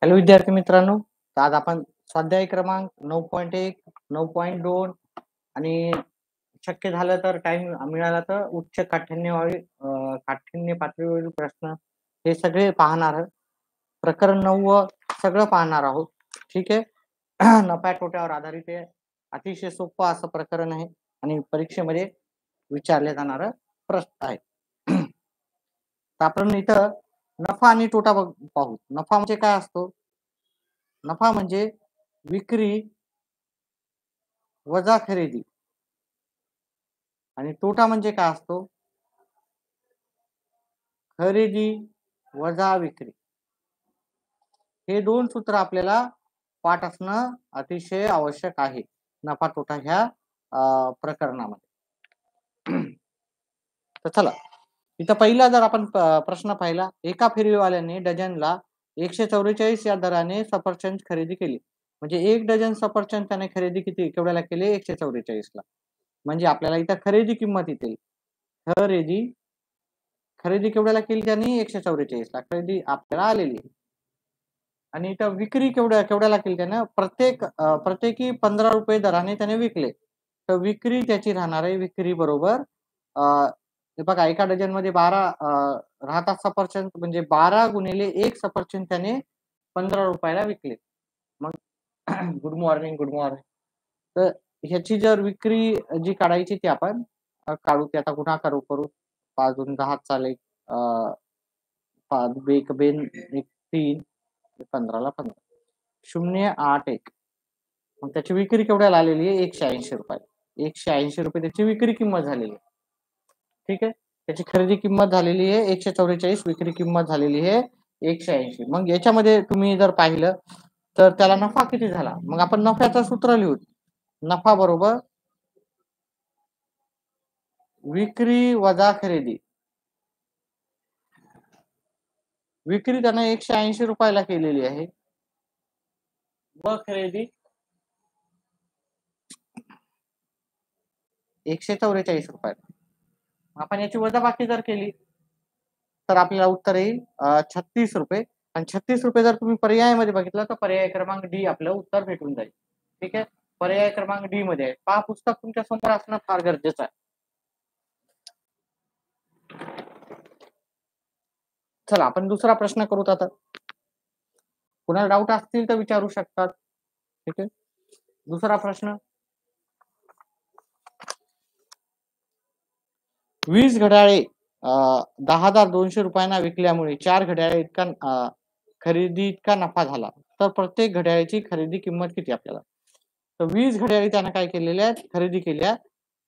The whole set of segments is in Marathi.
हॅलो विद्यार्थी मित्रांनो, तर आज आपण स्वाध्याय क्रमांक 9.1, 9.2 आणि शक्य झालं तर टाइम मिळाला तर उच्च काठिण्य पातळीवरील प्रश्न हे सगळे पाहणार आहोत. प्रकरण 9 सगळं पाहणार आहोत. ठीक आहे. नफ्या तोट्यावर आधारित आहे. अतिशय सोपं असं प्रकरण आहे आणि परीक्षेमध्ये विचारले जाणारं प्रश्न आहे. तर आपण इथं नफा आणि तोटा पाहू. नफा म्हणजे काय असतो? नफा म्हणजे विक्री वजा खरेदी आणि तोटा म्हणजे काय असतो? खरेदी वजा विक्री. हे दोन सूत्र आपल्याला पाठ असणं अतिशय आवश्यक आहे नफा तोटा ह्या प्रकरणामध्ये. तर चला, इथं पहिला जर आपण प्रश्न पाहिला, एका फेरीवाल्याने डझनला 144 या दराने सफरचंद खरेदी केली. म्हणजे 1 डझन सफरचंद त्याने खरेदी केवढ्याला केली? 144 ला. म्हणजे आपल्याला इथं खरेदी किंमत येते. खरेदी केवढ्याला केली त्यांनी? 144 ला खरेदी आपल्याला आलेली. आणि इथं विक्री केवढ्याला केली त्यानं? प्रत्येकी 15 रुपये दराने त्याने विकले. तर विक्री त्याची राहणार आहे. विक्री बरोबर हे बघा, एका डझन मध्ये 12 राहतात सफरचंद, म्हणजे 12 गुणिले 1 सफरचंद त्याने 15 रुपयाला विकले. मग गुड मॉर्निंग. तर ह्याची जर विक्री जी काढायची ती आपण काढू. ते आता गुणाकार करू. 5 दून 10 चालेल. 5 एक बेन 1 3 15 ला 15 081. मग त्याची विक्री केवढ्याला आलेली आहे? 180 रुपये. 180 रुपये त्याची विक्री किंमत झालेली आहे. ठीक आहे. त्याची खरेदी किंमत झालेली आहे 144, विक्री किंमत झालेली आहे 180. मग याच्यामध्ये तुम्ही जर पाहिलं तर त्याला नफा किती झाला? मग आपण नफ्याचं सूत्र लिहू. नफा बरोबर विक्री वजा खरेदी. विक्री त्यानं 180 रुपयाला केलेली आहे व खरेदी 144 रुपये. आपण याची वजाबाकी जर केली तर आपल्याला उत्तर येईल 36 रुपये. आणि 36 रुपये जर तुम्ही पर्यायामध्ये बघितलं तर पर्याय क्रमांक डी आपलं उत्तर भेटून जाईल. ठीक आहे. पर्याय क्रमांक डी मध्ये आहे. पहा, पुस्तक तुमच्या समोर असणं फार गरजेचं आहे. चला, आपण दुसरा प्रश्न करूत आता. कुणाला डाऊट असतील तर विचारू शकतात. ठीक आहे. दुसरा प्रश्न, 20 घड्याळे 10,200 रुपयांना विकल्यामुळे 4 घड्याळे इतका खरेदी इतका नफा झाला. तर प्रत्येक घड्याळाची खरेदी किंमत किती आपल्याला? तर 20 घड्याळे त्यानं काय केलेल्या आहेत? खरेदी केल्या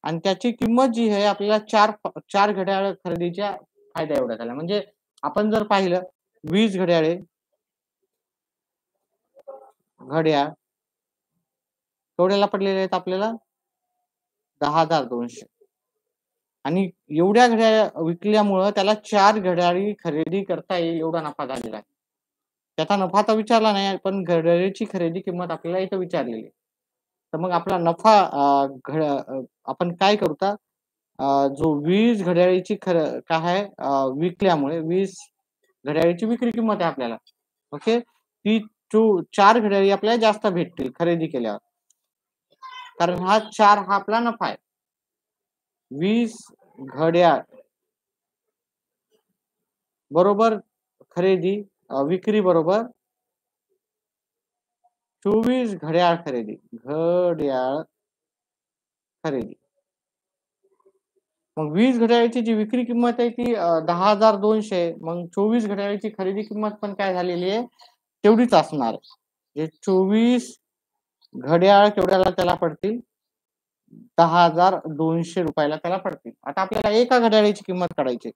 आणि त्याची किंमत जी आहे आपल्याला 4 घड्याळ खरेदीच्या फायदा एवढा झाला. म्हणजे आपण जर पाहिलं 20 घड्याळ केवढ्याला पडलेले आहेत आपल्याला? 10,200. आणि एवढ्या घड्याळ विकल्यामुळं त्याला 4 घड्याळी खरेदी करता येईल एवढा नफा झालेला आहे. त्याचा नफा तर विचारला नाही, पण घड्याळीची खरेदी किंमत आपल्याला इथं विचारलेली. तर मग आपला नफा आपण काय करू? जो 20 घड्याळीची काय आहे विकल्यामुळे 20 घड्याळीची विक्री किंमत आहे आपल्याला. ओके. ती 4 घड्याळी आपल्याला जास्त भेटतील खरेदी केल्यावर, कारण हा 4 हा आपला नफा आहे. 20 घड्याळ बरोबर खरेदी विक्री बरोबर 24 घड्याळ खरेदी. मग 20 घड्याळाची जी विक्री किंमत आहे ती 10,200. मग 24 घड्याळाची खरेदी किंमत पण काय झालेली आहे? तेवढीच असणार. जे 24 घड्याळ केवढ्याला त्याला पडतील? 10,200 रुपयाला त्याला पडतील. आता आपल्याला एका घड्याळाची किंमत काढायची.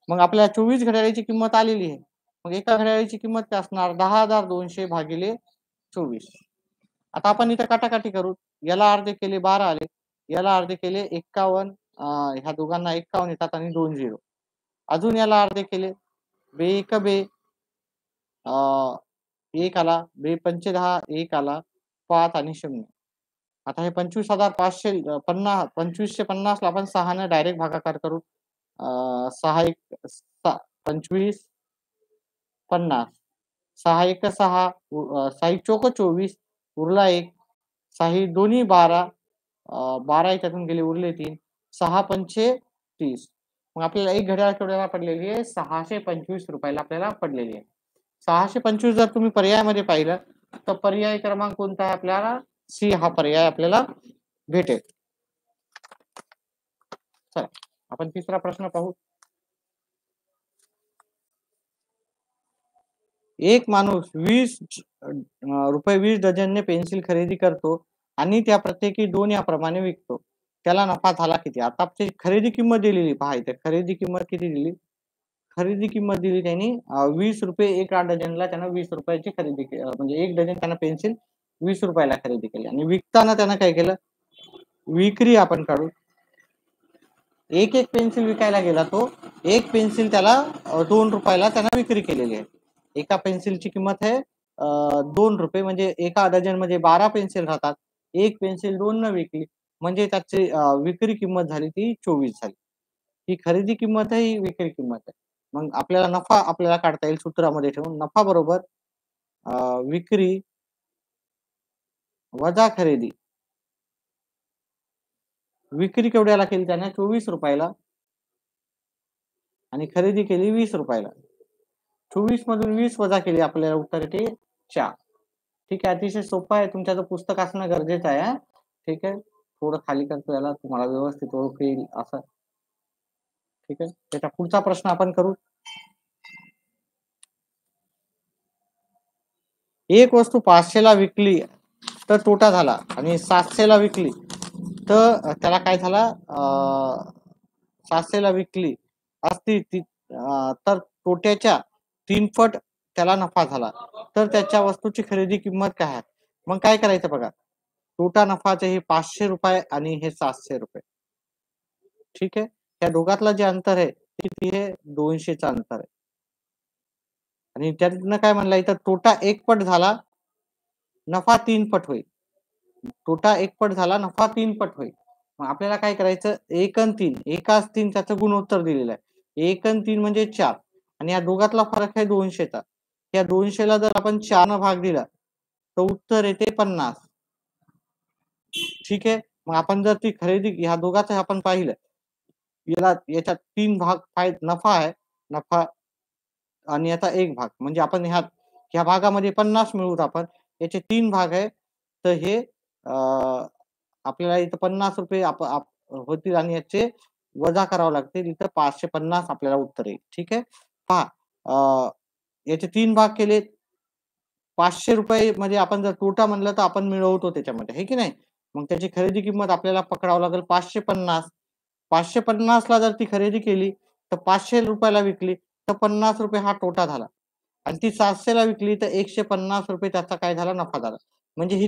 मग आपल्याला 24 घड्याळाची किंमत आलेली आहे. मग एका घड्याळाची किंमत काय असणार? 10,200 भागिले 24. आता आपण इथं काटाकाटी करू. याला अर्धे केले 12 आले, याला अर्धे केले 51. ह्या दोघांना 51 येतात आणि 2 0. अजून याला अर्धे केले, बे एक बे 1 आला, बे पंचे 10 1 आला, 5 आणि 0. आता हे 25,550 2550 ला आपण 6 ने डायरेक्ट भागाकार करू. 6 1 25 50 6 एक 6, 6 चोक 24, उरला 1, 6 दोन्ही 12, 12 याच्यातून गेले उरले 3, 6 पंचे 30. मग आपल्याला एक घड्याळ केवढ्याला पडलेली आहे? ₹625 आपल्याला पडलेली आहे. 625 जर तुम्ही पर्यायामध्ये पाहिलं तर पर्याय क्रमांक कोणता आहे आपल्याला? सी हा पर्याय आपल्याला भेटेल. चला आपण तिसरा प्रश्न पाहू. एक माणूस रुपये 20 डझनने पेन्सिल खरेदी करतो आणि त्या प्रत्येकी 2 याप्रमाणे विकतो. त्याला नफा झाला किती? आता आपली खरेदी किंमत दिलेली पहा इथे. खरेदी किंमत किती दिली? खरेदी किंमत दिली त्यांनी ₹20 एका डझनला त्यानं ₹20 ची खरेदी केली. म्हणजे 1 डझन त्यानं पेन्सिल ₹20 खरेदी केली आणि विकताना त्यानं काय केलं? विक्री आपण काढू. एक पेन्सिल विकायला गेला तो. एक पेन्सिल त्याला ₹2 त्यानं विक्री केलेली आहे. एका पेन्सिलची किंमत आहे ₹2 म्हणजे एका डझनमध्ये 12 पेन्सिल राहतात. एक पेन्सिल 2 न विकली म्हणजे त्याची विक्री किंमत झाली ती 24 झाली. ही खरेदी किंमत आहे, ही विक्री किंमत आहे. मग आपल्याला नफा आपल्याला काढता येईल सूत्रामध्ये ठेवून. नफा बरोबर विक्री वजा खरेदी. विक्री केवढ्याला केली त्याने? ₹24 आणि खरेदी केली ₹20. 24 मधून 20 वजा केली आपल्याला उत्तर येते 4. ठीक आहे. अतिशय सोपं आहे. तुमच्याचं पुस्तक असणं गरजेचं आहे हां. ठीक आहे. थोडं खाली करतो याला तुम्हाला व्यवस्थित ओळख येईल असं. ठीक आहे. त्याचा पुढचा प्रश्न आपण करू. एक वस्तू 500 ला विकली तर तोटा झाला आणि 700 ला विकली तर त्याला काय झाला? 700 ला विकली असती तर तोट्याच्या 3 पट त्याला नफा झाला. तर त्याच्या वस्तूची खरेदी किंमत काय आहे? मग काय करायचं बघा. तोटा नफाचे हे ₹500 आणि हे ₹700. ठीक आहे. त्या दोघातलं जे अंतर आहे ते किती आहे? 200चं अंतर आहे. आणि त्यातनं काय म्हणलं इथं तोटा 1 पट झाला, नफा 3 पट होईल. तोटा 1 पट झाला, नफा 3 पट होईल. मग आपल्याला काय करायचं? 1 अन् 3 1 3 त्याचं गुणोत्तर दिलेलं आहे. 1 अन् 3 म्हणजे 4 आणि या दोघातला फरक आहे 200चा. या 200ला जर आपण 4 न भाग दिला तर उत्तर येते 50. ठीक आहे. मग आपण जर ती खरेदी ह्या दोघाचं आपण पाहिलं. याच्यात 3 भाग नफा आहे. नफा आणि याचा 1 भाग म्हणजे आपण ह्या भागामध्ये 50 मिळवूत आपण. याचे 3 भाग आहे. तर हे आपल्याला इथं ₹50 होतील आणि याचे वजा करावं लागतील. इथं 550 आपल्याला उत्तर येईल. ठीक आहे. पहा याचे 3 भाग केले. ₹500 मध्ये आपण जर तोटा म्हणलं तर आपण मिळवतो त्याच्यामध्ये, आहे की नाही? मग त्याची खरेदी किंमत आपल्याला पकडावं लागेल 550. 550 ला जर ती खरेदी केली तर ₹500 ला विकली तर ₹50 हा तोटा झाला. आणि ती 700 ला विकली तर ₹150 त्याचा काय झाला? नफा झाला. म्हणजे ही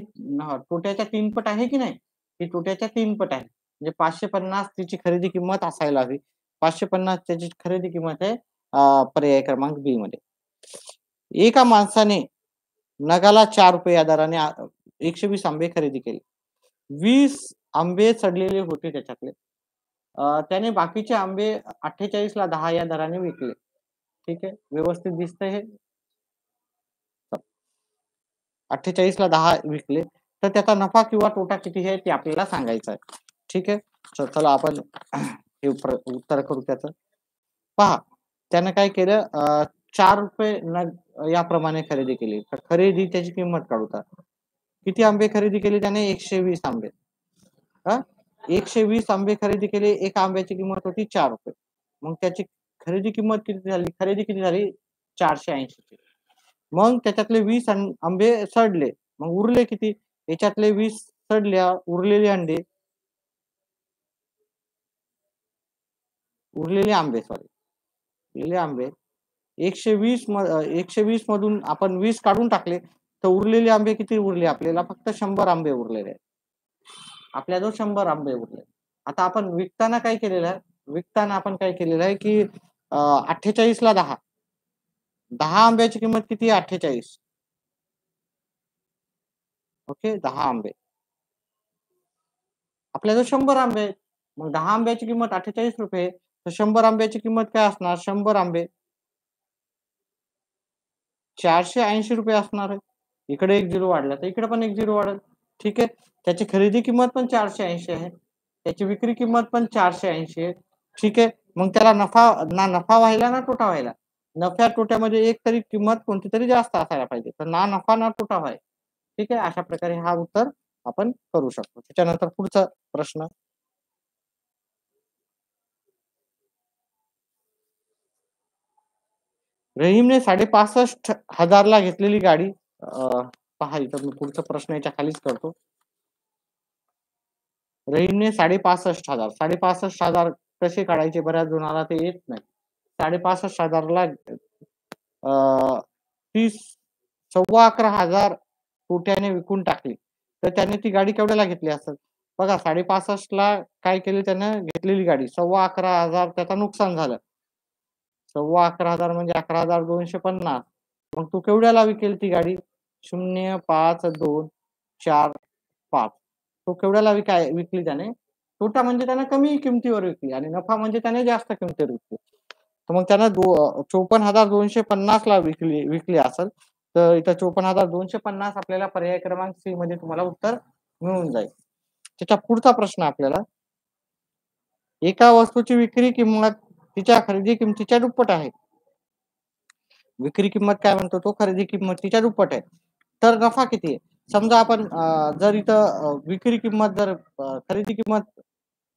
तोट्याच्या 3 पट आहे की नाही? ही तोट्याच्या 3 पट आहे. म्हणजे 550 तिची खरेदी किंमत असायला हवी. 550 त्याची खरेदी किंमत आहे पर्याय क्रमांक बी मध्ये. एका माणसाने नगाला ₹4 या दराने 120 आंबे खरेदी केले. 20 आंबे सडलेले होते त्याच्यातले. त्याने बाकीचे आंबे 48 ला 10 या दराने विकले. ठीक आहे. व्यवस्थित दिसतंय हे? 48 ला 10 विकले. तर त्याचा नफा किंवा तोटा किती आहे ते आपल्याला सांगायचं आहे. ठीक आहे. तर चला आपण हे उत्तर करू त्याचं. पहा त्यानं काय केलं ₹4 नग याप्रमाणे खरेदी केली. तर खरेदी त्याची किंमत काढू आता. किती आंबे खरेदी केले त्याने? 120 आंबे. हां? 120 आंबे खरेदी केले. एका आंब्याची किंमत होती ₹4. मग त्याची खरेदी किंमत किती झाली? खरेदी किती झाली? 480 ची. मग त्याच्यातले 20 आंबे सडले. मग उरले किती? याच्यातले 20 सडल्या, उरलेले आंबे सॉरी. उरलेले आंबे 120 मधून आपण 20 काढून टाकले तर उरलेले आंबे किती उरले आपल्याला? फक्त 100 आंबे उरलेले आहेत. आपल्याजवळ 100 आंबे उरले. आता आपण विकताना काय केलेलं आहे? विकताना आपण काय केलेलं आहे की 48 ला 10. 10 आंब्याची किंमत किती आहे? 48. ओके. 10 आंबे. आपल्याजवळ 100 आंबे आहेत. मग 10 आंब्याची किंमत ₹48 तर 100 आंब्याची किंमत काय असणार? 100 आंबे 480 असणार आहे. इकडे एक झिरो वाढला तर इकडे पण एक झिरो वाढेल. ठीक आहे. त्याची खरेदी किंमत पण 480 आहे. त्याची विक्री किंमत पण 480 आहे. ठीक आहे. मग त्याला नफा व्हायला ना तोटा व्हायला. नफ्या तोट्यामध्ये एक तरी किंमत कोणती तरी जास्त असायला पाहिजे. तर ना नफा ना तोटा व्हाय. ठीक आहे. अशा प्रकारे हा उत्तर आपण करू शकतो. त्याच्यानंतर पुढचा प्रश्न. रहीमने 65,500 ला घेतलेली गाडी पहा इथं मी पुढचा प्रश्न याच्या खालीच करतो. रहीमने 65,500 65,000 कसे काढायचे बऱ्याच जणांना ते येत नाही. 65,000 ला 30 11,15,000 कोट्याने विकून टाकली. तर त्याने ती गाडी केवढ्याला घेतली असेल? बघा 65,500 ला काय केलं त्यानं घेतलेली गाडी 11,15,000 त्याचं नुकसान झालं. 11,15,000 म्हणजे 11,250. मग तू केवढ्याला विकेल ती गाडी? 0, 5, 2, 4, 5. तो केवढ्याला विकली त्याने? तोटा म्हणजे त्याने कमी किमतीवर विकली आणि नफा म्हणजे त्याने जास्त किमतीवर विकली. तर मग त्यानं 54,250 ला विकली असेल. तर इथं 54,250 आपल्याला पर्याय क्रमांक सी मध्ये तुम्हाला उत्तर मिळून जाईल. त्याच्या पुढचा प्रश्न आपल्याला एका वस्तूची विक्री किंमत तिच्या खरेदी किमतीच्या दुप्पट आहे. विक्री किंमत काय म्हणतो तो खरेदी किंमत तिच्या दुप्पट आहे. तर नफा किती आहे? समजा आपण जर इथं विक्री किंमत जर खरेदी किंमत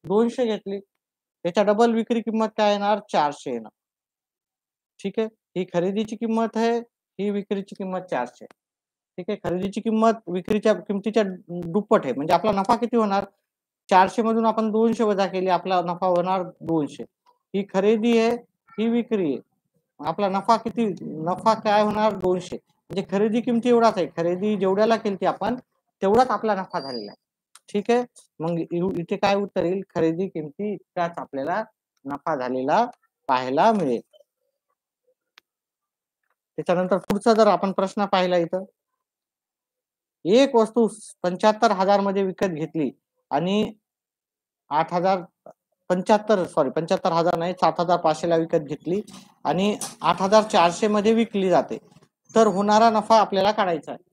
200 घेतली त्याच्या डबल विक्री किंमत काय येणार 400 येणार. ठीक आहे. ही खरेदीची किंमत आहे, ही विक्रीची किंमत 400. ठीक आहे. खरेदीची किंमत विक्रीच्या किमतीच्या दुप्पट आहे. म्हणजे आपला नफा किती होणार? 400 मधून आपण 200 वजा केले आपला नफा होणार 200. ही खरेदी आहे, ही विक्री आहे. आपला नफा किती? नफा काय होणार 200. म्हणजे खरेदी किमती एवढाच आहे. खरेदी जेवढ्याला केली आपण तेवढाच आपला नफा झालेला आहे. ठीक आहे. मग इथे काय उत्तर येईल? खरेदी किमती इतकाच आपल्याला नफा झालेला पाहायला मिळेल. त्याच्यानंतर पुढचा जर आपण प्रश्न पाहिला इथं एक वस्तू 75,000 मध्ये विकत घेतली आणि 8,000 75,000 नाही 7,500 ला विकत घेतली आणि 8,400 मध्ये विकली जाते. तर होणारा नफा आपल्याला काढायचा आहे.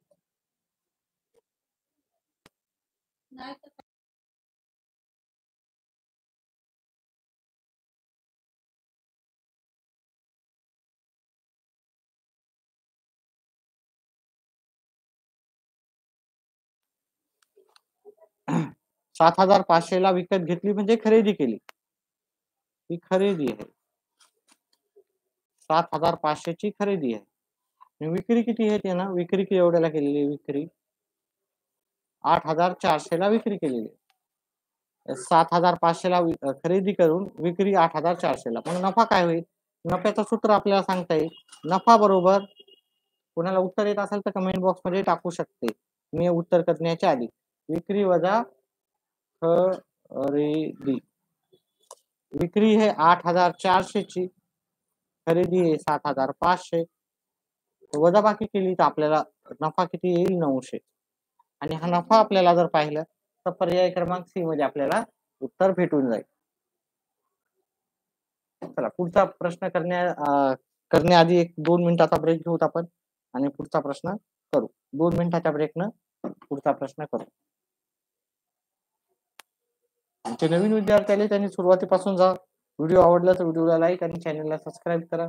7,500 ला विकत घेतली म्हणजे खरेदी केली. ही खरेदी आहे. 7,500 ची खरेदी आहे. आणि विक्री किती आहे ना? विक्री एवढ्याला केलेली विक्री 8,400 ला विक्री केलेली. 7,500 ला खरेदी करून विक्री 8,400 ला. मग नफा काय होईल? नफ्याचं सूत्र आपल्याला सांगता येईल. नफा बरोबर कोणाला उत्तर येत असेल तर कमेंट बॉक्स मध्ये टाकू शकते. मी उत्तर करण्याच्या आधी विक्री वजा खरेदी. विक्री है 8,400 ची, खरेदी आहे 7,500. वजाबाकी केली तर आपल्याला नफा किती येईल 900. आणि हा नफा आपल्याला जर पाहिलं तर पर्याय क्रमांक सी मध्ये आपल्याला उत्तर भेटून जाईल. चला पुढचा प्रश्न करण्याआधी एक 2 मिनिटाचा ब्रेक घेऊत आपण आणि पुढचा प्रश्न करू. 2 मिनिटाच्या ब्रेकनं पुढचा प्रश्न करू. आमचे नवीन विद्यार्थी आले त्यांनी सुरुवातीपासून जा. व्हिडिओ आवडला तर व्हिडिओला लाईक आणि चॅनलला सबस्क्राईब करा.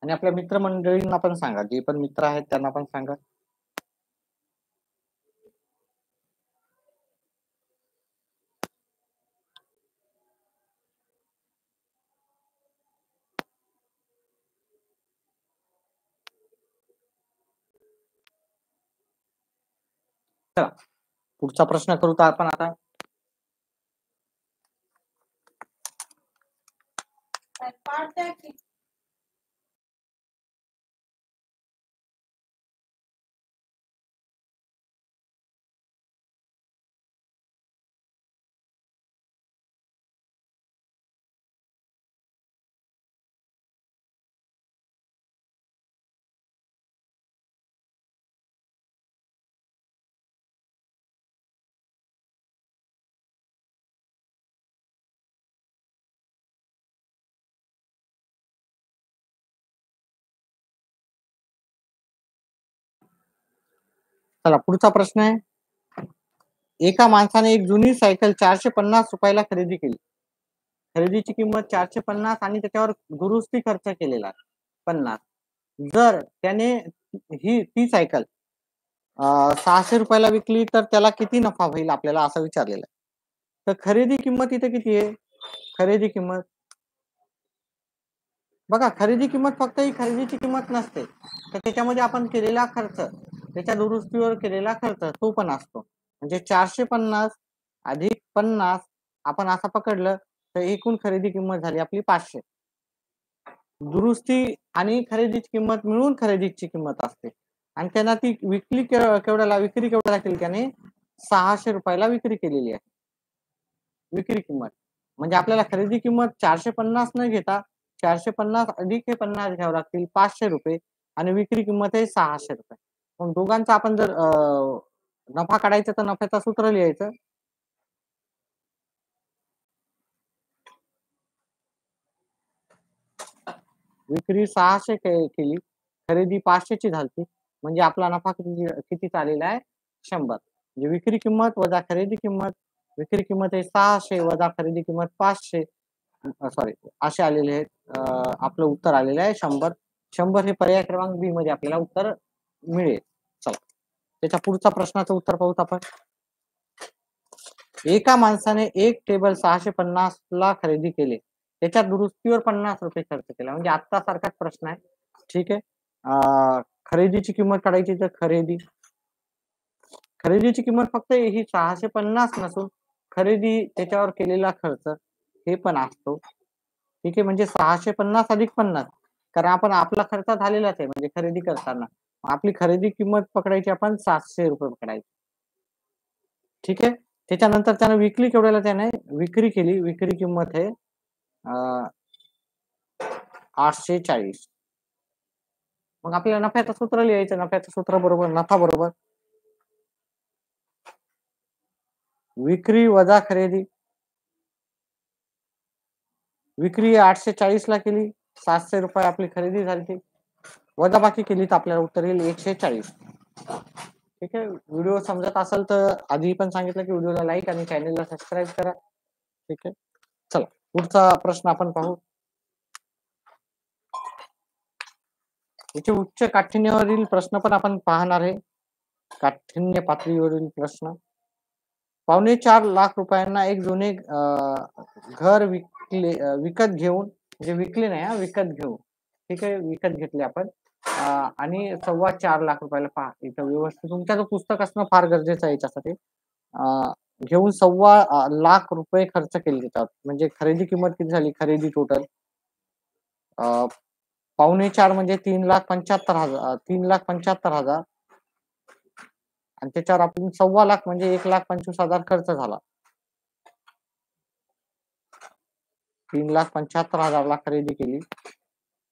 आणि आपल्या मित्रमंडळींना पण सांगा. जे पण मित्र आहेत त्यांना पण सांगा. चला पुढचा प्रश्न करू तर आपण आता चला पुढचा प्रश्न आहे. एका माणसाने एक जुनी सायकल 450 रुपयाला खरेदी केली. खरेदीची किंमत 450 आणि त्याच्यावर दुरुस्ती खर्च केलेला 50. जर त्याने ती सायकल 600 रुपयाला विकली तर त्याला किती नफा होईल आपल्याला असं विचारलेलं आहे. तर खरेदी किंमत इथे किती आहे? खरेदी किंमत बघा, खरेदी किंमत फक्त ही खरेदीची किंमत नसते, तर त्याच्यामध्ये आपण केलेला खर्च, त्याच्या दुरुस्तीवर केलेला खर्च तो पण असतो. म्हणजे 450 अधिक 50 आपण असं पकडलं तर एकूण खरेदी किंमत झाली आपली 500. दुरुस्ती आणि खरेदीची किंमत मिळून खरेदीची किंमत असते आणि त्यांना ती विक्री केवढ्याला केली त्याने 600 रुपयाला विक्री केलेली आहे. विक्री किंमत म्हणजे आपल्याला खरेदी किंमत 450 न घेता 450 अधिक हे 50 घ्यावं लागतील 500 रुपये आणि विक्री किंमत आहे 600 रुपये. मग दोघांचा आपण जर नफा काढायचा तर नफ्याचं सूत्र लिहायचं. विक्री 600 केली, खरेदी 500 ची झाली, म्हणजे आपला नफा किती आलेला आहे? 100. म्हणजे विक्री किंमत वजा खरेदी किंमत, विक्री किंमत आहे 600 वजा खरेदी किंमत 500, सॉरी असे आलेले आहेत. आपलं उत्तर आलेलं आहे 100. 100 हे पर्याय क्रमांक बी मध्ये आपल्याला उत्तर मिळेल. चला त्याच्या पुढचा प्रश्नाचं उत्तर पाहूत आपण. एका माणसाने एक टेबल 650 ला खरेदी केले, त्याच्या दुरुस्तीवर 50 रुपये खर्च केला. म्हणजे आता सारखाच प्रश्न आहे. ठीक आहे. खरेदीची किंमत काढायची तर खरेदीची किंमत फक्त ही 650 नसून खरेदी त्याच्यावर केलेला खर्च हे पण असतो. ठीक आहे, म्हणजे 650 अधिक 50, कारण आपण आपला खर्च झालेलाच आहे म्हणजे खरेदी करताना आपली खरेदी किंमत पकडायची आपण 700 रुपये पकडायची. ठीक आहे. त्याच्यानंतर त्याने विक्री केवढ्याला त्याने विक्री केली, विक्री किंमत आहे 840. मग आपल्याला नफ्याचं सूत्र लिहायचं. नफ्याचं सूत्र बरोबर नफा बरोबर विक्री वजा खरेदी. विक्री 840 ला केली, 700 रुपये आपली खरेदी झाली, वजा बाकी केली तर आपल्याला उत्तर येईल 140. ठीक आहे. व्हिडिओ समजत असेल तर आधी पण सांगितलं की व्हिडिओला लाईक आणि चॅनलला सबस्क्राईब करा. ठीक आहे. चला पुढचा प्रश्न आपण पाहू. याचे उच्च काठिण्यवरील प्रश्न पण आपण पाहणार आहे. काठिण्य पातळीवरील प्रश्न. 4.25 लाख रुपयांना एक जुने घर विकत घेऊन, म्हणजे विकले नाही विकत घेऊ. ठीक आहे, विकत घेतले आपण आणि 4.25 लाख रुपयाला. पहा इथं व्यवस्थित तुमच्याचं पुस्तक असणं फार गरजेचं आहे याच्यासाठी. घेऊन 4.25 लाख रुपये खर्च केले त्याच्यावर. म्हणजे खरेदी किंमत किती झाली? खरेदी टोटल 4.25 म्हणजे 3,75,000, 3,75,000 आणि त्याच्यावर आपण 4.25 लाख म्हणजे 1,25,000 खर्च झाला. 3,75,000 ला खरेदी केली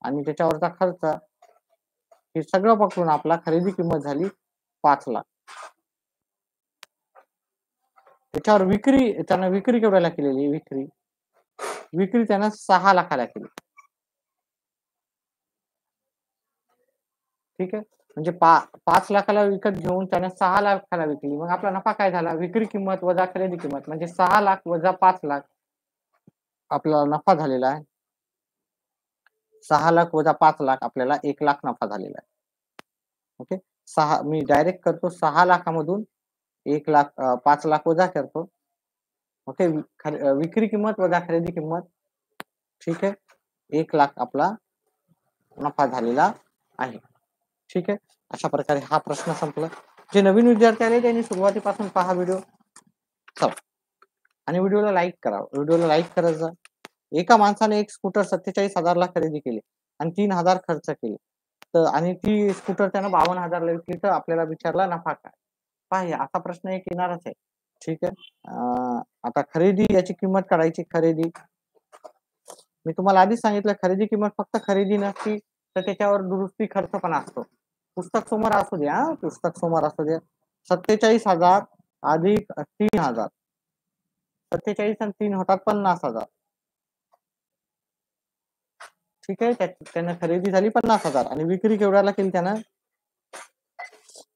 आणि त्याच्यावरचा खर्च हे सगळं पकडून आपला खरेदी किंमत झाली 5 लाख. त्याच्यावर त्यानं विक्री केवढ्याला केलेली? विक्री त्यानं 6 लाखाला केली. ठीक आहे, म्हणजे 5 लाखाला विकत घेऊन त्याने 6 लाखाला विकली. मग आपला नफा काय झाला? विक्री किंमत वजा खरेदी किंमत म्हणजे 6 लाख वजा 5 लाख आपला नफा झालेला आहे. 6 लाख वजा 5 लाख आपल्याला 1 लाख नफा झालेला आहे. ओके, मी डायरेक्ट करतो 6 लाखामधून 1 लाख 5 लाख वजा करतो. ओके, विक्री किंमत वजा खरेदी किंमत. ठीक आहे, 1 लाख आपला नफा झालेला आहे. ठीक आहे, अशा प्रकारे हा प्रश्न संपला. जे नवीन विद्यार्थी आले त्यांनी सुरुवातीपासून पहा व्हिडिओ. चला आणि व्हिडिओला लाईक करा. व्हिडिओला लाईक करायचा. एका माणसाने एक स्कूटर 47,000 ला खरेदी केली आणि 3,000 खर्च केले, तर आणि ती स्कूटर त्यानं 52,000 ला विकली, तर आपल्याला विचारला नफा काय? पहा असा प्रश्न एक येणारच आहे. ठीक आहे. आता खरेदी याची किंमत काढायची. खरेदी मी तुम्हाला आधीच सांगितलं, खरेदी किंमत फक्त खरेदी नसती तर त्याच्यावर दुरुस्ती खर्च पण असतो. पुस्तक समोर असू द्या, पुस्तक समोर असू द्या. 47,000 अधिक 3,000, 47 आणि 3 होतात 50,000. ठीक आहे, त्यानं खरेदी झाली 50,000 आणि विक्री केवढ्याला केली त्यानं?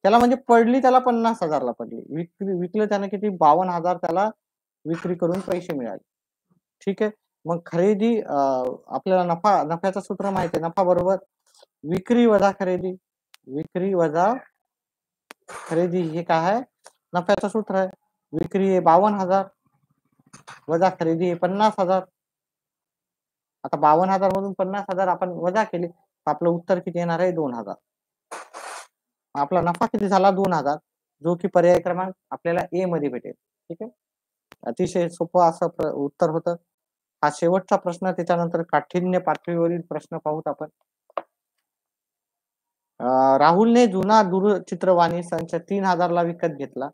त्याला म्हणजे पडली त्याला 50,000ला पडली. विकलं त्यानं किती 52,000 त्याला विक्री करून पैसे मिळाले. ठीक आहे. मग खरेदी आपल्याला नफ्याचं सूत्र माहिती आहे. नफा बरोबर विक्री वजा खरेदी. विक्री वजा खरेदी हे काय आहे? नफ्याचं सूत्र आहे. विक्री आहे 52,000 वजा खरेदी आहे 50,000. आता 52,000 मधून 50,000 आपण वजा केले तर आपलं उत्तर किती येणार आहे? 2,000. आपला नफा किती झाला? 2,000, जो की पर्याय क्रमांक आपल्याला ए मध्ये भेटेल. ठीक आहे. अतिशय सोपं असं उत्तर होतं. हा शेवटचा प्रश्न, त्याच्यानंतर काठिण्य पातळीवरील प्रश्न पाहूत आपण. राहुलने जुना दूरचित्रवाणी संच 3,000ला विकत घेतला.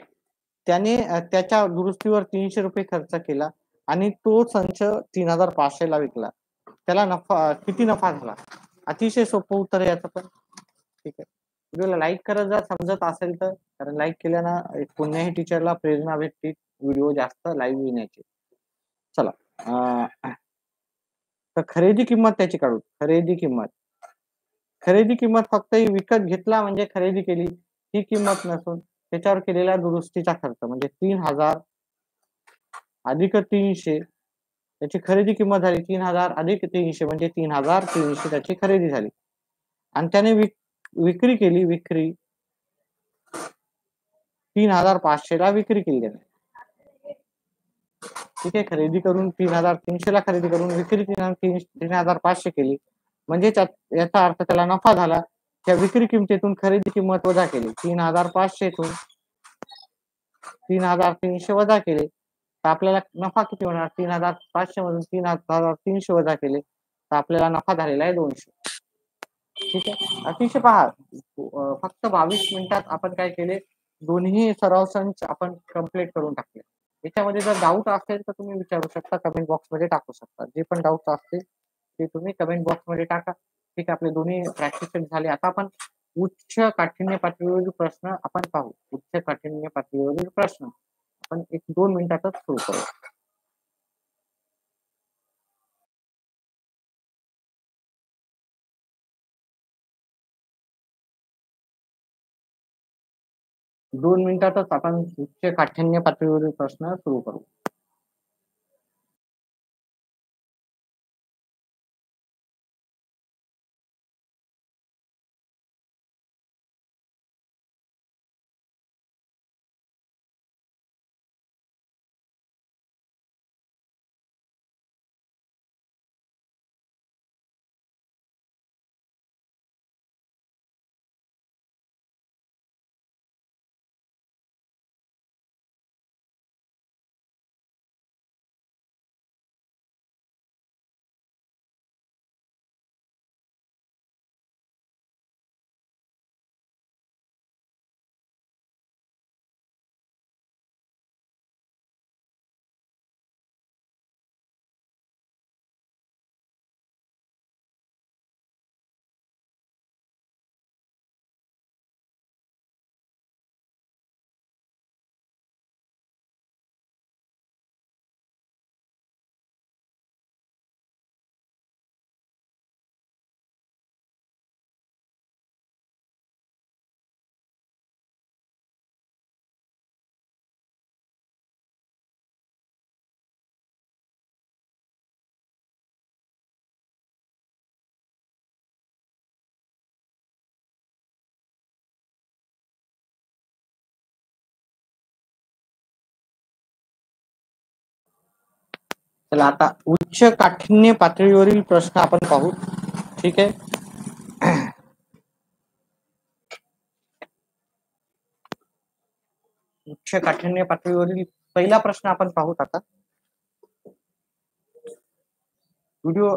त्याने त्याच्या दुरुस्तीवर 300 रुपये खर्च केला आणि तो संच 3,500ला विकला. त्याला किती नफा झाला? अतिशय सोपं उत्तर आहे याचं पण. ठीक आहे. व्हिडिओला लाईक करत जा समजत असेल तर, कारण लाईक केल्यानं कोणत्याही टीचरला प्रेरणा भेटते व्हिडिओ जास्त लाईव्ह येण्याची. चला, तर खरेदी किंमत त्याची काढू. खरेदी किंमत फक्त विकत घेतला म्हणजे खरेदी केली ही किंमत नसून त्याच्यावर केलेला दुरुस्तीचा खर्च म्हणजे 3,000 अधिक 300 त्याची खरेदी किंमत झाली. 3,000 अधिक 300 म्हणजे 3,300 त्याची खरेदी झाली. आणि त्याने विक्री केली. 3,500ला विक्री केली त्याने. ठीक आहे. खरेदी करून 3,300ला खरेदी करून विक्री 3,500 केली. म्हणजे याचा अर्थ त्याला नफा झाला. त्या विक्री किमतीतून खरेदी किंमत वजा केली. 3,500तून 3,300 वजा केले तर आपल्याला नफा किती होणार? 3,500 मधून 3,300 वजा केले तर आपल्याला नफा झालेला आहे 200. ठीक आहे. अतिशय पहा, फक्त 22 मिनिटात आपण काय केले? दोन्ही सराव संच आपण कंप्लीट करून टाकले. याच्यामध्ये जर डाऊट असेल तर तुम्ही विचारू शकता, कमेंट बॉक्स मध्ये टाकू शकता. जे पण डाऊट असतील ते तुम्ही कमेंट बॉक्स मध्ये टाका. ठीक आहे. आपले दोन्ही प्रॅक्टिस झाले. आता आपण उच्च काठिण्य पातळीवरील प्रश्न आपण पाहू. उच्च काठिण्य पातळीवरील प्रश्न आपण 1-2 मिनिटातच सुरू करू. दोन मिनिटातच आपण उच्च काठिण्य पातळीवरील प्रश्न सुरू करू. चला, आता उच्च काठिण्य पातळीवरील प्रश्न आपण पाहू. ठीक आहे. उच्च काठिण्य पातळीवरील पहिला प्रश्न आपण पाहूत. आता व्हिडिओ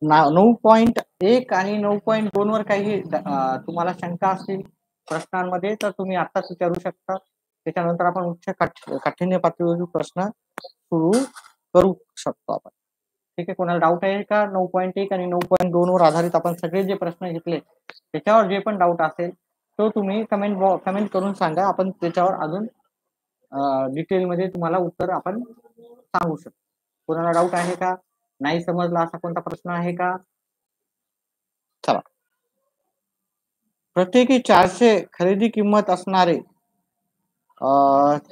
9.1 आणि 9.2 वर काही तुम्हाला शंका असतील प्रश्नांमध्ये तर तुम्ही आताच विचारू शकता. त्याच्यानंतर आपण उच्च काठिण्य पातळीवरील प्रश्न सुरू करू शकतो आपण. ठीक आहे. कोणाला डाऊट आहे का? 9.1 आणि 9.2 वर आधारित आपण सगळे जे प्रश्न घेतले त्याच्यावर जे पण डाऊट असेल तो तुम्ही कमेंट करून सांगा. आपण त्याच्यावर अजून डिटेलमध्ये तुम्हाला उत्तर आपण सांगू शकतो. कोणाला डाऊट आहे का? नाही समजला असा कोणता प्रश्न आहे का? चला, प्रत्येकी 400 खरेदी किंमत असणारे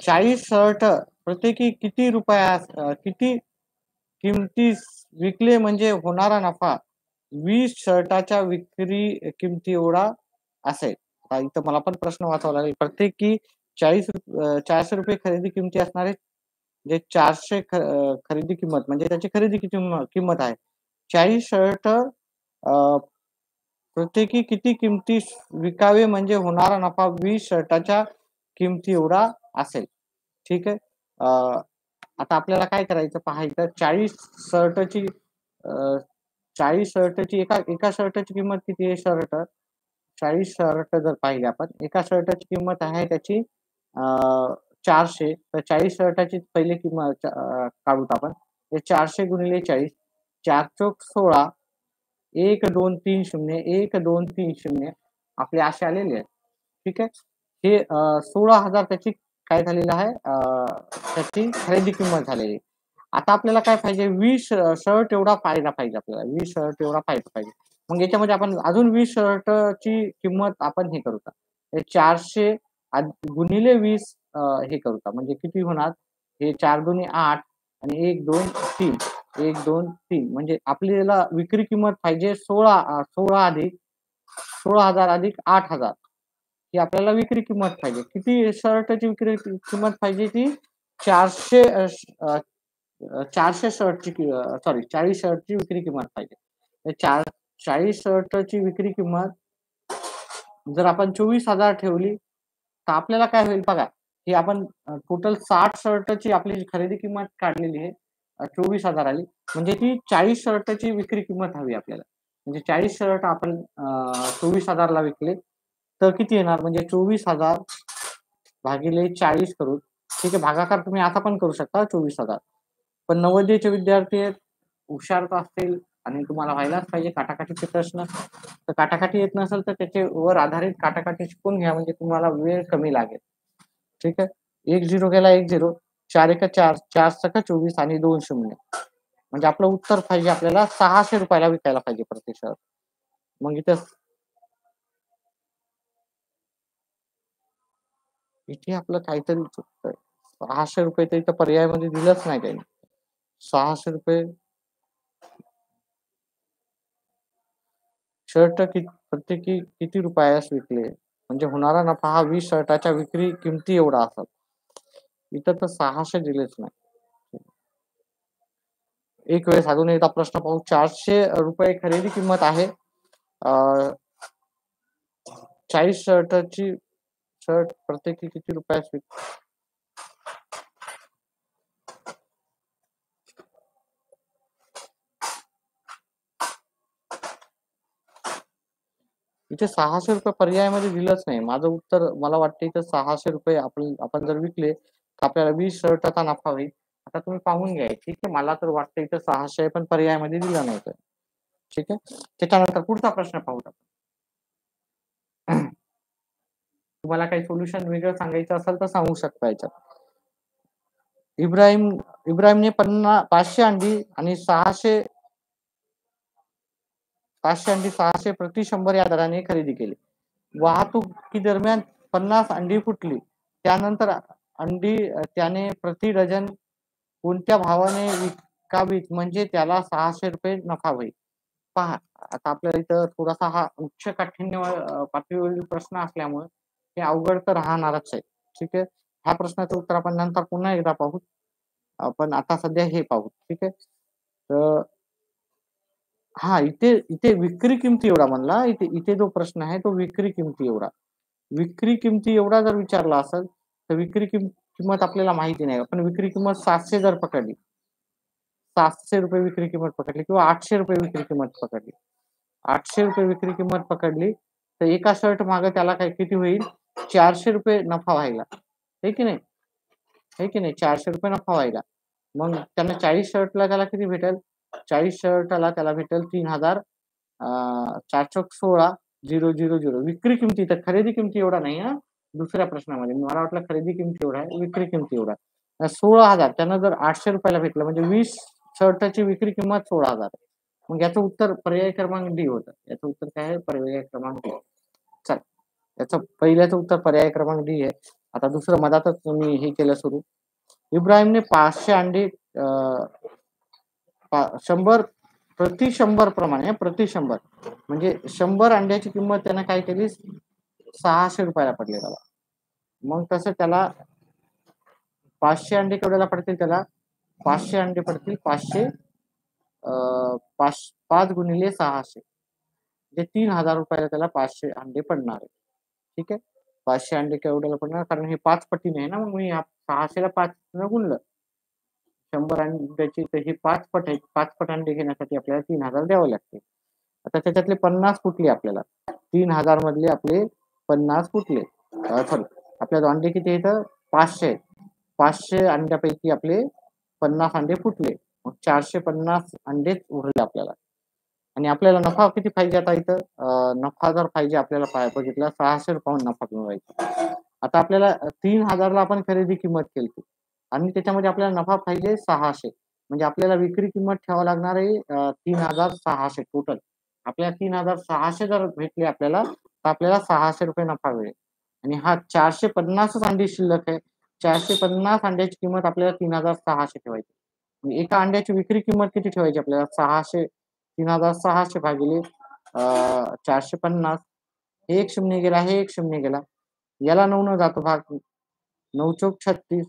40 शर्ट प्रत्येकी किती किती किमतीस विकले म्हणजे होणारा नफा 20 शर्टाच्या विक्री किमती एवढा असेल. आता इथं मला पण प्रश्न वाचावा लागेल. प्रत्येकी 400 रुपये खरेदी किमती असणारे जे 400 खरेदी किंमत म्हणजे त्याची खरेदी किती किंमत आहे. 40 शर्ट प्रत्येकी किती किमतीस विकावे म्हणजे होणारा नफा 20 शर्टाच्या किमती एवढा असेल. ठीक आहे. आता आपल्याला काय करायचं पाहायचं 40 अ, 40 शर्टची एका एका शर्टची किंमत किती आहे शर्ट? 40 शर्ट जर पाहिले आपण, एका शर्टाची किंमत आहे त्याची 400 तर 40 शर्टाची पहिली किंमत काढूत आपण. ते 400 गुणिले 40 4 चोक 16 1, 2, 3, 0 1, 2, 3, 0 आपले असे आलेले आहेत. ठीक आहे. हे 16,000 त्याची काय झालेलं आहे त्याची खरेदी किंमत झालेली आहे. आता आपल्याला काय पाहिजे 20 शर्ट एवढा फायदा पाहिजे आपल्याला. 20 शर्ट एवढा फायदा पाहिजे. मग याच्यामध्ये आपण अजून 20 शर्टची किंमत आपण हे करू का? हे 400 गुणिले 20 हे करू का? म्हणजे किती होणार? हे 4 दुनी 8 आणि 1, 2, 3 1, 2, 3 म्हणजे आपल्याला विक्री किंमत पाहिजे 16,000 अधिक 8,000 ही आपल्याला विक्री किंमत पाहिजे. किती शर्टची विक्री किंमत पाहिजे ती 400 400 शर्टची सॉरी 40 शर्टची विक्री किंमत पाहिजे. तर 40 शर्टची विक्री किंमत जर आपण 24,000 ठेवली, तर आपल्याला काय होईल बघा, ही आपण टोटल 60 शर्टची आपली खरेदी किंमत काढलेली आहे. 24,000 आली. म्हणजे ती 40 शर्टची विक्री किंमत हवी आपल्याला. म्हणजे 40 शर्ट आपण 24,000 ला विकले, तर किती येणार? म्हणजे 24,000 भागिले 40 करू. ठीक आहे. भागाकार तुम्ही असा पण करू शकता 24,000. पण नवोदयचे विद्यार्थी आहेत, हुशार असतील आणि तुम्हाला व्हायलाच पाहिजे काटाकाटीचे प्रश्न. तर काटाकाटी येत नसेल तर त्याच्यावर आधारित काटाकाटी शिकून घ्या म्हणजे तुम्हाला वेळ कमी लागेल. ठीक आहे. 1 0 गेला 1 0 4 1 4 4 सक 24 आणि 2 शून्य. म्हणजे आपलं उत्तर पाहिजे आपल्याला 600 रुपयाला विकायला पाहिजे प्रति शर्ट. मग इथे आपलं काहीतरी चुकतंय. 600 रुपये तर इथं पर्यायामध्ये दिलंच नाही त्यांनी. 600 रुपये शर्ट प्रत्येकी किती रुपयास विकले? म्हणजे होणारा नफा हा 20 शर्टाच्या विक्री किमती एवढा असेल. इथं तर 600 दिलेच नाही. एक वेळेस अजून एकदा प्रश्न पाहू. 400 रुपये खरेदी किंमत आहे. 40 शर्टची शर्ट प्रत्येकी किती रुपयास इथे 600 रुपये पर्यायामध्ये दिलंच नाही. माझं उत्तर मला वाटतं इथं 600 रुपये आपण जर विकले, तर आपल्याला 20 शर्टाचा नफा होईल. आता तुम्ही पाहून घ्या. ठीक आहे. मला तर वाटतं इथं 600 पण पर्यायामध्ये दिलं नाही तर. ठीक आहे. त्याच्यानंतर पुढचा प्रश्न पाहूत आपण. तुम्हाला काही सोल्युशन वेगळं सांगायचं असेल तर सांगू शकता याच्यात. इब्राहिमने 500 अंडी आणि 600 प्रति 100 या दराने खरेदी केली. वाहतुकी दरम्यान 50 अंडी फुटली. त्यानंतर अंडी त्याने प्रति डझन कोणत्या भावाने विकावीत म्हणजे त्याला 600 रुपये नफा होईल. पहा आता आपल्याला इथं थोडासा हा उच्च काठिण्य पातळीवरील प्रश्न असल्यामुळे हे अवघड तर राहणारच आहे. ठीक आहे. ह्या प्रश्नाचं उत्तर आपण नंतर पुन्हा एकदा पाहू. आपण आता सध्या हे पाहू. ठीक आहे. तर हा इथे इथे विक्री किमती एवढा म्हणला. इथे इथे जो प्रश्न आहे तो विक्री किमती एवढा. विक्री किमती एवढा जर विचारला असेल तर विक्री किंमत आपल्याला माहिती नाही. आपण विक्री किंमत 700 जर पकडली 700 रुपये विक्री किंमत पकडली किंवा 800 रुपये विक्री किंमत पकडली. 800 रुपये विक्री किंमत पकडली तर एका शर्ट मागे त्याला काय किती होईल 400 रुपये नफा व्हायला. हे की नाही? हे की नाही? 400 रुपये नफा व्हायला. मग त्यांना 40 शर्टला त्याला किती भेटेल? 40 शर्टला त्याला भेटेल 3,000 4 चोक 16 0 0 0 विक्री किमती तर खरेदी किमती एवढा नाही हा. दुसऱ्या प्रश्नामध्ये मला वाटलं खरेदी किमती एवढा आहे, विक्री किमती एवढा. 16,000 त्यांना जर 800 रुपयाला भेटलं म्हणजे 20 शर्टची विक्री किंमत 16,000. मग याचं उत्तर पर्याय क्रमांक डी होतं. याचं उत्तर काय आहे? पर्याय क्रमांक डी. चला. याचं पहिल्याचं उत्तर पर्याय क्रमांक डी आहे. आता दुसरं मधातच मी हे केलं सुरू. इब्राहिमने 500 अंडे 100 प्रति 100 प्रमाणे प्रति 100 म्हणजे 100 अंड्याची किंमत त्यानं काय केली 600 रुपयाला पडली त्याला. मग तसं त्याला 500 अंडे केवढ्याला पडतील त्याला 500 अंडे पडतील 500 5 गुणिले 600 म्हणजे 3000 रुपयाला त्याला 500 अंडे पडणार आहे. ठीक आहे. 500 अंडे केवढ्याला पडणार कारण हे 5 पटीने आहे ना, मग मी 600 ला 5 गुणलं 100 अंड्याची तर ही 5 पट आहे. 5 पट अंडे घेण्यासाठी आपल्याला 3000 द्यावे लागते. आता त्याच्यातले 50 फुटले आपल्याला 3000 मधले आपले 50 फुटले. सॉरी आपल्याला अंडे किती येतं 500 आहेत. 500 अंड्यापैकी आपले 50 अंडे फुटले. मग 450 अंडेच उरले आपल्याला. आणि आपल्याला नफा किती पाहिजे आता इथं नफा जर पाहिजे आपल्याला बघितला 600 रुपयाहून नफा मिळवायचा. आता आपल्याला 3000 ला आपण खरेदी किंमत केली आणि त्याच्यामध्ये आपल्याला नफा पाहिजे 600 म्हणजे आपल्याला विक्री किंमत ठेवावं लागणार आहे 3600 टोटल. आपल्याला 3600 जर भेटले आपल्याला तर आपल्याला 600 रुपये नफा मिळेल. आणि हा 450 अंडी शिल्लक आहे. 450 अंड्याची किंमत आपल्याला 3600 ठेवायची. एका अंड्याची विक्री किंमत किती ठेवायची आपल्याला 600 3600 भागिले 450 हे एक शून्य गेला हे एक शून्य गेला याला 9 न जातो भाग 9 चौक 36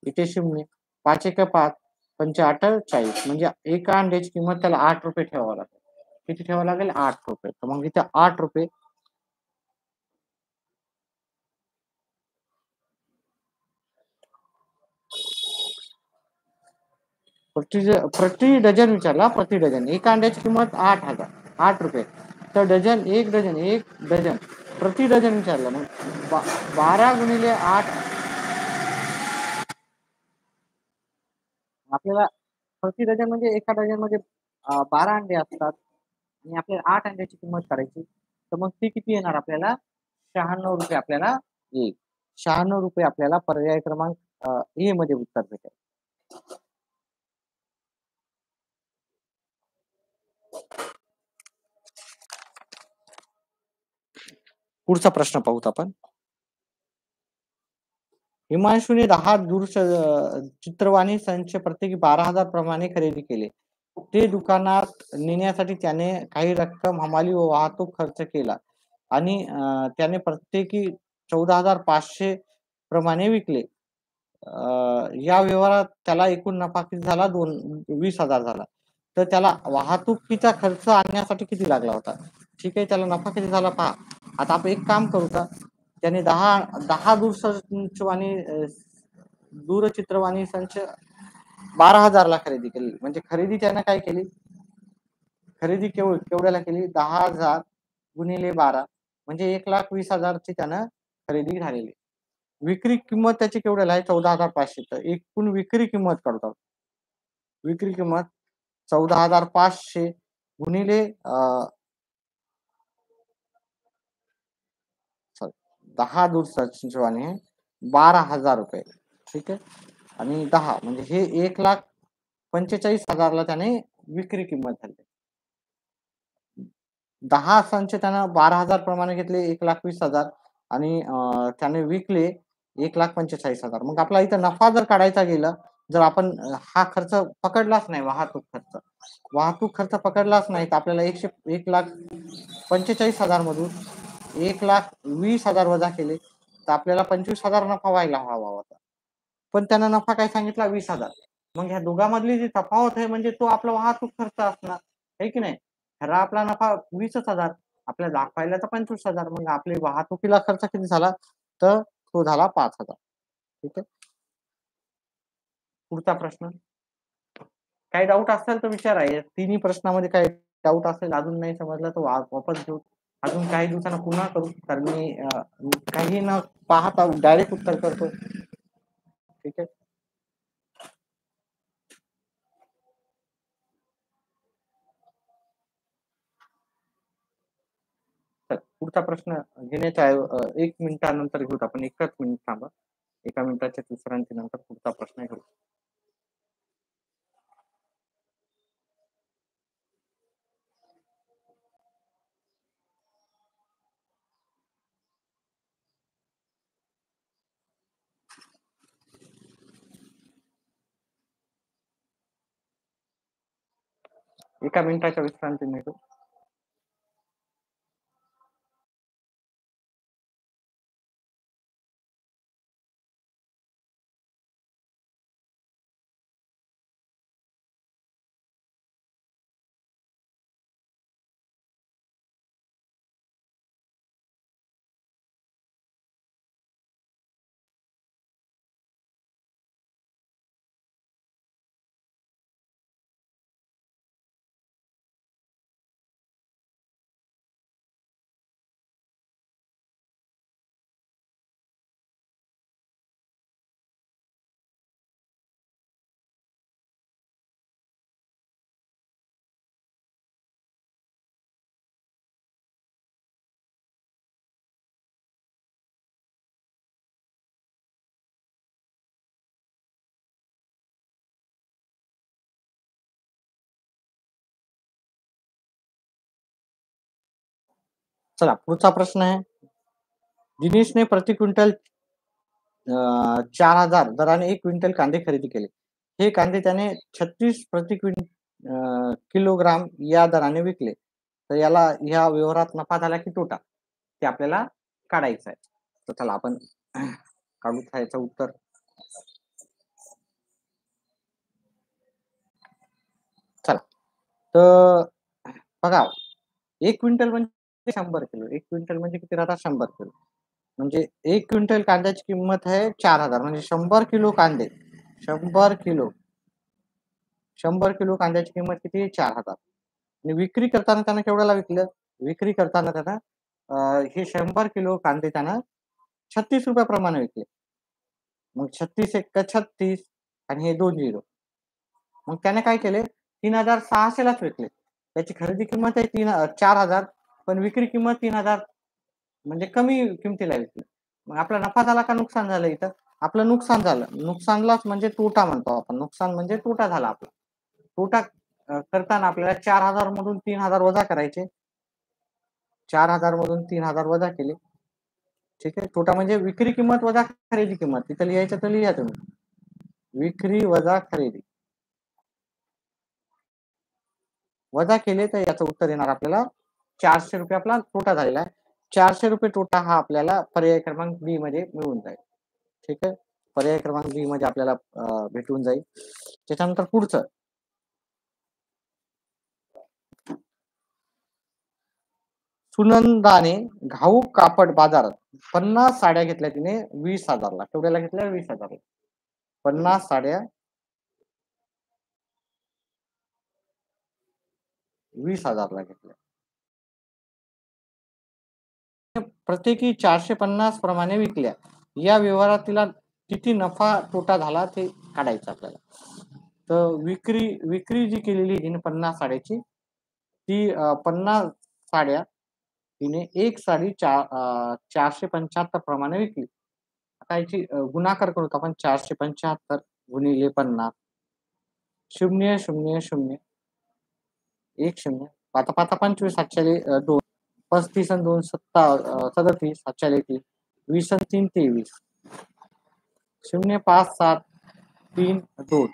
इथे शून्य 5 एक 5 5 8 40 म्हणजे एका अंड्याची किंमत त्याला 8 रुपये ठेवावं लागेल. किती ठेवावं लागेल 8 रुपये. तर मग इथे 8 रुपये प्रति डझन विचारला प्रति डझन एका अंड्याची किंमत 8 रुपये तर डझन एक डझन प्रति डझन विचारलं मग 12 गुणिले 8 आपल्याला प्रति डझन म्हणजे एका डझन मध्ये 12 अंडे असतात आणि आपल्याला 8 अंड्याची किंमत करायची तर मग ती किती येणार आपल्याला 96 रुपये आपल्याला येईल. 96 रुपये आपल्याला पर्याय क्रमांक ए मध्ये उत्तर भेटेल. पुढचा प्रश्न पाहूत आपण. हिमांशूने 10 चित्रवाणी संच प्रत्येकी 12,000 प्रमाणे खरेदी केले. ते दुकानात नेण्यासाठी त्याने काही रक्कम हमाली व वाहतूक खर्च केला आणि त्याने प्रत्येकी 14,500 प्रमाणे विकले. या व्यवहारात त्याला एकूण नफा किती झाला 20,000 झाला. तर त्याला वाहतुकीचा खर्च आणण्यासाठी किती लागला होता. ठीक आहे त्याला नफा किती झाला पहा. आता आपण एक काम करू का त्याने 10 दूरचित्रवाणी संच 12,000 ला खरेदी केली म्हणजे खरेदी त्यानं काय केली खरेदी केवढ्याला केली 10,000 गुणिले 12 म्हणजे 1,20,000 ची त्यानं खरेदी झालेली. विक्री किंमत त्याची केवढ्याला आहे 14,500 तर एकूण विक्री किंमत काढतो. विक्री किंमत 14,500 गुणिले 10 दूरचित्रवाणी 12,000 रुपये. ठीक आहे आणि 10 म्हणजे हे 1,45,000 ला त्याने विक्री किंमत झाली. 10 संच त्यानं 12,000 प्रमाणे घेतले 1,20,000 आणि त्याने विकले 1,45,000. मग आपला इथं नफा जर काढायचा गेला जर आपण हा खर्च पकडलाच नाही वाहतूक खर्च पकडलाच नाही तर आपल्याला 1,45,000 मधून 1,20,000 वजा केले तर आपल्याला 25,000 नफा व्हायला हवा होता. पण त्यानं नफा काय सांगितला 20,000. मग ह्या दोघांमधली जी तफावत आहे म्हणजे तो आपला वाहतूक खर्च असणार आहे की नाही. खरा आपला नफा 20,000 आपल्याला दाखवायला तर 25,000 मग आपली वाहतुकीला खर्च किती झाला तर तो झाला 5,000. ठीक आहे. पुढचा प्रश्न काही डाऊट असेल तर विचारा. तिन्ही प्रश्नामध्ये काही डाऊट असेल अजून नाही समजलं तर वापस घेऊ अजून काही दिवसांना पुन्हा करू कारण मी काही न पाहता डायरेक्ट उत्तर करतो. ठीक आहे. पुढचा प्रश्न घेण्याच्या 1 मिनिटानंतर घेऊ आपण. एकच मिनिट थांबा. 1 मिनिटाच्या विश्रांती नंतर पुढचा प्रश्न घेऊ. 1 मिनिटाच्या विश्रांती मिळतो. चला पुढचा प्रश्न आहे. दिनेशने प्रति क्विंटल 4,000 दराने 1 क्विंटल कांदे खरेदी केले. हे कांदे त्याने 36 किलोग्राम या दराने विकले. तर याला ह्या व्यवहारात नफा झाला की तोटा? ते आपल्याला काढायचं आहे. तर चला आपण काढू याचं उत्तर. चला. तर बघा 1 क्विंटल म्हणजे 100 किलो. 1 क्विंटल म्हणजे किती राहतात? 100 किलो. म्हणजे 1 क्विंटल कांद्याची किंमत आहे 4,000 म्हणजे 100 किलो कांदे. 100 किलो. 100 किलो कांद्याची किंमत किती आहे? 4,000. आणि विक्री करताना त्यानं केवढ्याला विकलं? विक्री करताना त्यानं हे 100 किलो कांदे त्यानं ₹36 प्रमाणे विकले. मग 36 एक्का 36 आणि हे 2 झिरो. मग त्याने काय केले? 3,600 लाच विकले. त्याची खरेदी किंमत आहे 4,000 पण विक्री किंमत 3,000 म्हणजे कमी किमतीला विकले. मग आपला नफा झाला का नुकसान झालं इथं? आपलं नुकसान झालं. नुकसानलाच म्हणजे तोटा म्हणतो आपण. नुकसान म्हणजे तोटा झाला आपला. तोटा करताना आपल्याला 4,000 मधून 3,000 वजा करायचे. 4,000 मधून 3,000 वजा केले. ठीक आहे. तोटा म्हणजे विक्री किंमत वजा खरेदी किंमत. तिथं लिहायचं तर लिहा तुम्ही. विक्री वजा खरेदी. वजा केले तर याचं उत्तर येणार आपल्याला ₹400 आपला तोटा झालेला आहे. ₹400 तोटा हा आपल्याला पर्याय क्रमांक बी मध्ये मिळून जाईल. ठीक आहे. पर्याय क्रमांक बी मध्ये आपल्याला भेटून जाईल. त्याच्यानंतर पुढचं. सुनंदाने घाऊक कापड बाजारात 50 साड्या घेतल्या तिने 20,000 ला. केवढ्याला घेतल्या? 20,000 ला. 50 साड्या 20,000 ला घेतल्या. प्रत्येकी 450 प्रमाणे विकल्या. या व्यवहारात तिला किती नफा तोटा झाला ते काढायचं आपल्याला. तर विक्री जी केलेली हिने 50 साड्याची ती 50 साड्या तिने एक साडी 475 प्रमाणे विकली. आता याची गुणाकार करू आपण. 475 गुणिले 50 0 0 0 1 0 पाता पाता 25 7 2 35 आणि 2 37 7 20 आणि 3 23 0 5 7 3 2.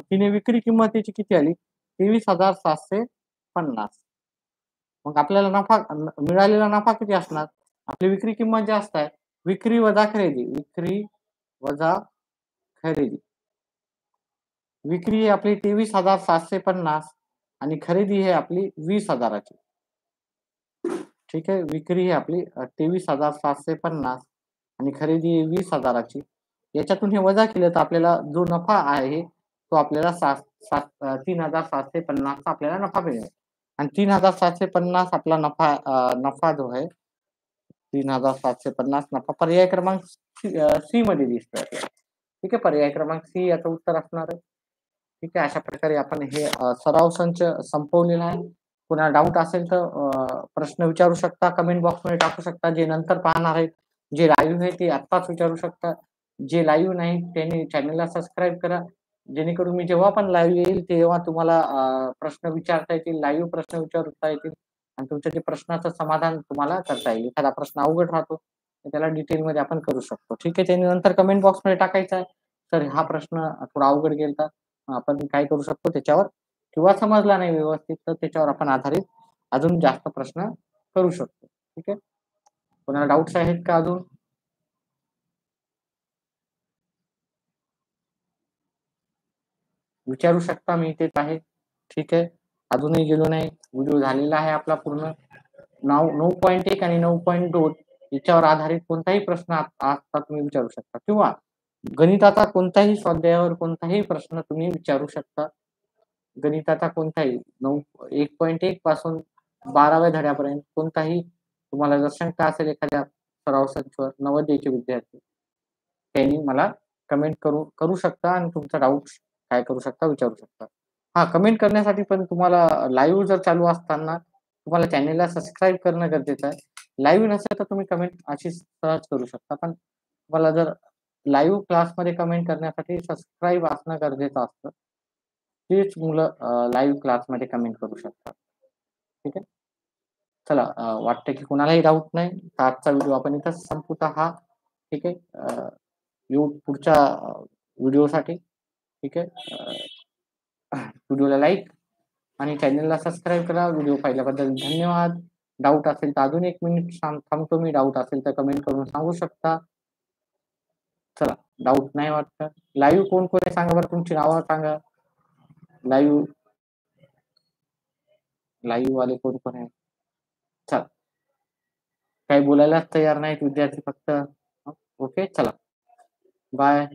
तिने विक्री किंमत त्याची किती आली? 23,750. मग आपल्याला नफा मिळालेला नफा किती असणार? आपली विक्री किंमत जास्त आहे. विक्री वजा खरेदी. विक्री वजा खरेदी. विक्री ही आपली 23,750 आणि खरेदी आहे आपली 20,000 ची. ठीक आहे. विक्री ही आपली 23,750 आणि खरेदी आहे 20,000 ची. याच्यातून हे वजा केलं तर आपल्याला जो नफा आहे तो आपल्याला 3,750 आपल्याला नफा मिळेल. आणि 3,750 आपला नफा जो आहे 3,750 नफा पर्याय क्रमांक सी मध्ये दिसतोय आपल्याला. ठीक आहे. पर्याय क्रमांक सी याचं उत्तर असणार आहे. ठीक आहे. अशा प्रकारे आपण हे सराव संच संपवलेला आहे. कुणाला डाऊट असेल तर प्रश्न विचारू शकता. कमेंट बॉक्समध्ये टाकू शकता. जे नंतर पाहणार आहेत, जे लाईव्ह आहे ते आत्ताच विचारू शकता. जे लाईव्ह नाही त्यांनी चॅनलला सबस्क्राईब करा. जेणेकरून मी जेव्हा पण लाईव्ह येईल तेव्हा तुम्हाला प्रश्न विचारता येतील. लाईव्ह प्रश्न विचारता येतील आणि तुमच्या ते प्रश्नाचं समाधान तुम्हाला करता येईल. एखादा प्रश्न अवघड राहतो तर त्याला डिटेलमध्ये आपण करू शकतो. ठीक आहे. त्याने नंतर कमेंट बॉक्समध्ये टाकायचा आहे. तर हा प्रश्न थोडा अवघड गेलता. आपण काय करू शकतो त्याच्यावर किंवा समजला नाही व्यवस्थित तर त्याच्यावर आपण आधारित अजून जास्त प्रश्न करू शकतो. ठीक आहे. कोणाला डाउट्स आहेत का अजून? विचारू शकता, मी इथेच आहे. ठीक आहे. अजूनही गेलो नाही. व्हिडिओ झालेला आहे आपला पूर्ण. 9.1 आणि 9.2 याच्यावर आधारित कोणताही प्रश्न आता तुम्ही विचारू शकता किंवा गणिताचा कोणताही स्वाध्यायावर कोणताही प्रश्न तुम्ही विचारू शकता. गणिताचा कोणताही 1.1 पासून 12व्या धड्यापर्यंत कोणताही तुम्हाला जर शंका असेल एखाद्या सराव संचवर नवोदयचे विद्यार्थी, त्यांनी मला कमेंट करू शकता आणि तुमचा डाउट काय करू शकता, विचारू शकता. हां, कमेंट करण्यासाठी पण तुम्हाला लाईव्ह जर चालू असताना तुम्हाला चॅनेलला सबस्क्राईब करणं गरजेचं आहे. लाईव्ह नसेल तर तुम्ही कमेंट अशी सहज करू शकता. पण तुम्हाला जर लाईव्ह क्लासमध्ये कमेंट करण्यासाठी सबस्क्राईब असणं गरजेचं असतं. तीच मुलं लाईव्ह क्लासमध्ये कमेंट करू शकतात. ठीक आहे. चला वाटतं की कुणालाही डाऊट नाही. तर आजचा व्हिडिओ आपण इथंच संपवूत आहात. ठीक आहे. येऊ पुढच्या व्हिडिओसाठी. ठीक आहे. व्हिडिओला लाईक आणि चॅनलला सबस्क्राईब करा. व्हिडिओ पाहिल्याबद्दल धन्यवाद. डाऊट असेल तर अजून 1 मिनिट थांबतो मी. डाऊट असेल तर कमेंट करून सांगू शकता. चला, डाऊट नाही वाटतं. लाईव्ह कोण-कोण आहे सांगा बरं, तुमची नावं सांगा. लाईव्ह लाईव्ह वाले कोण-कोण आहे? चला. काही बोलायलाच तयार नाहीत विद्यार्थी फक्त. ओके, चला. बाय.